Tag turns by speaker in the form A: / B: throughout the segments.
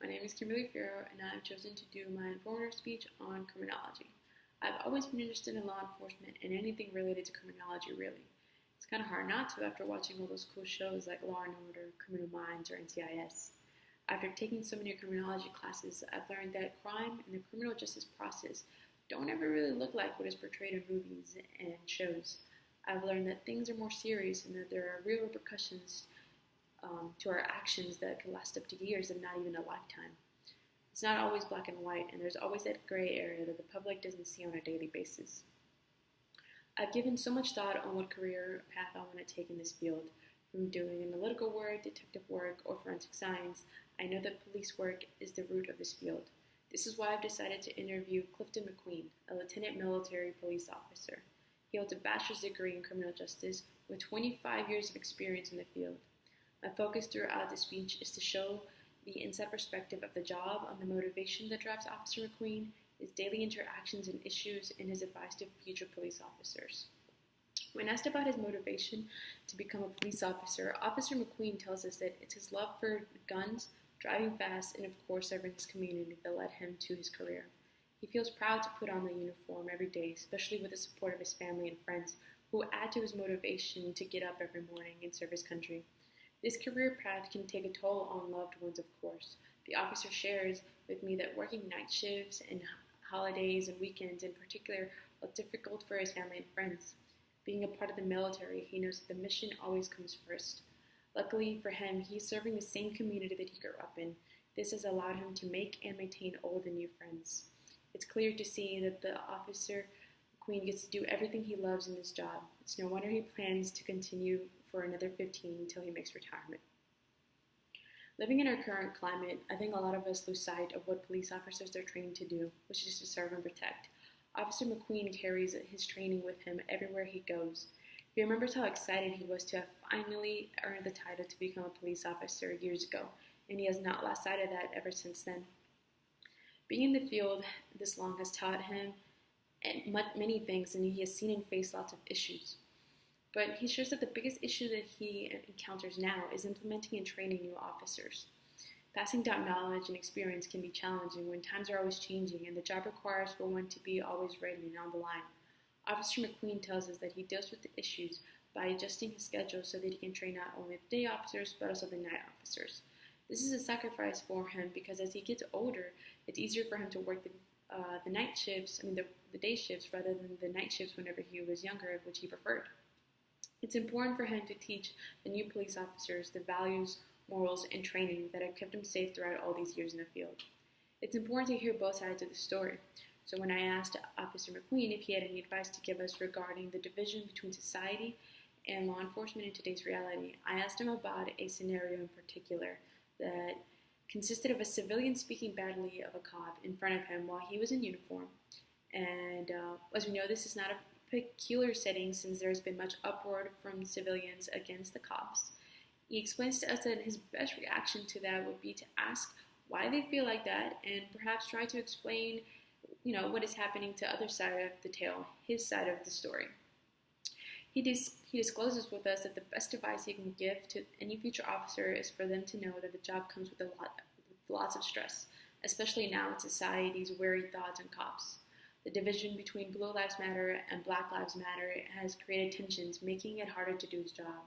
A: My name is Kimberly Farrow, and I have chosen to do my informative speech on criminology. I've always been interested in law enforcement and anything related to criminology, really. It's kind of hard not to after watching all those cool shows like Law and Order, Criminal Minds, or NCIS. After taking so many criminology classes, I've learned that crime and the criminal justice process don't ever really look like what is portrayed in movies and shows. I've learned that things are more serious and that there are real repercussions to our actions that could last up to years and not even a lifetime. It's not always black and white, and there's always that gray area that the public doesn't see on a daily basis. I've given so much thought on what career path I want to take in this field. From doing analytical work, detective work, or forensic science, I know that police work is the root of this field. This is why I've decided to interview Clifton McQueen, a lieutenant military police officer. He holds a bachelor's degree in criminal justice with 25 years of experience in the field. My focus throughout the speech is to show the inside perspective of the job on the motivation that drives Officer McQueen, his daily interactions and issues, and his advice to future police officers. When asked about his motivation to become a police officer, Officer McQueen tells us that it's his love for guns, driving fast, and of course serving his community that led him to his career. He feels proud to put on the uniform every day, especially with the support of his family and friends, who add to his motivation to get up every morning and serve his country. This career path can take a toll on loved ones, of course. The officer shares with me that working night shifts and holidays and weekends in particular are difficult for his family and friends. Being a part of the military, he knows that the mission always comes first. Luckily for him, he's serving the same community that he grew up in. This has allowed him to make and maintain old and new friends. It's clear to see that the officer McQueen gets to do everything he loves in this job. It's no wonder he plans to continue for another 15 until he makes retirement. Living in our current climate, I think a lot of us lose sight of what police officers are trained to do, which is to serve and protect. Officer McQueen carries his training with him everywhere he goes. He remembers how excited he was to have finally earned the title to become a police officer years ago, and he has not lost sight of that ever since then. Being in the field this long has taught him many things, and he has seen and faced lots of issues. But he shares that the biggest issue that he encounters now is implementing and training new officers. Passing down knowledge and experience can be challenging when times are always changing and the job requires for one to be always ready and on the line. Officer McQueen tells us that he deals with the issues by adjusting his schedule so that he can train not only the day officers but also the night officers. This is a sacrifice for him because as he gets older, it's easier for him to work the night shifts, the day shifts rather than the night shifts whenever he was younger, which he preferred. It's important for him to teach the new police officers the values, morals, and training that have kept him safe throughout all these years in the field. It's important to hear both sides of the story. So when I asked Officer McQueen if he had any advice to give us regarding the division between society and law enforcement in today's reality, I asked him about a scenario in particular that consisted of a civilian speaking badly of a cop in front of him while he was in uniform. And as we know, this is not a peculiar setting since there has been much uproar from civilians against the cops. He explains to us that his best reaction to that would be to ask why they feel like that and perhaps try to explain, what is happening to the other side of the tale, his side of the story. He discloses with us that the best advice he can give to any future officer is for them to know that the job comes with lots of stress, especially now in society's wary thoughts on cops. The division between Blue Lives Matter and Black Lives Matter has created tensions, making it harder to do his job.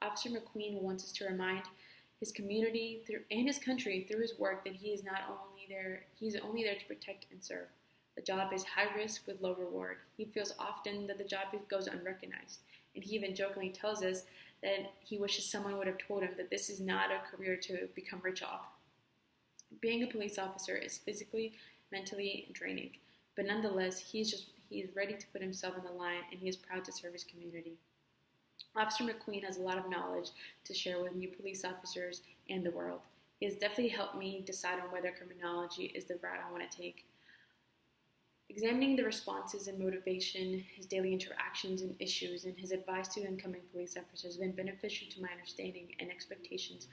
A: Officer McQueen wants us to remind his community and his country through his work that he is only there to protect and serve. The job is high risk with low reward. He feels often that the job goes unrecognized, and he even jokingly tells us that he wishes someone would have told him that this is not a career to become rich off. Being a police officer is physically, mentally draining. But nonetheless, he is ready to put himself on the line, and he is proud to serve his community. Officer McQueen has a lot of knowledge to share with new police officers and the world. He has definitely helped me decide on whether criminology is the route I want to take. Examining the responses and motivation, his daily interactions and issues, and his advice to incoming police officers has been beneficial to my understanding and expectations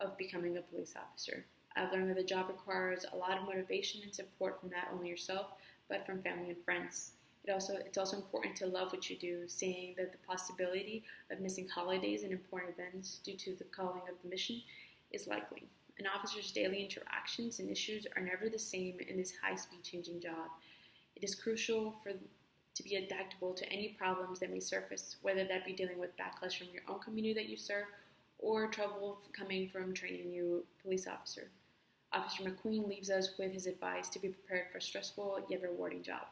A: of becoming a police officer. I've learned that the job requires a lot of motivation and support from not only yourself, but from family and friends. It's also important to love what you do, saying that the possibility of missing holidays and important events due to the calling of the mission is likely. An officer's daily interactions and issues are never the same in this high-speed changing job. It is crucial to be adaptable to any problems that may surface, whether that be dealing with backlash from your own community that you serve or trouble coming from training new police officer. Officer McQueen leaves us with his advice to be prepared for a stressful yet rewarding job.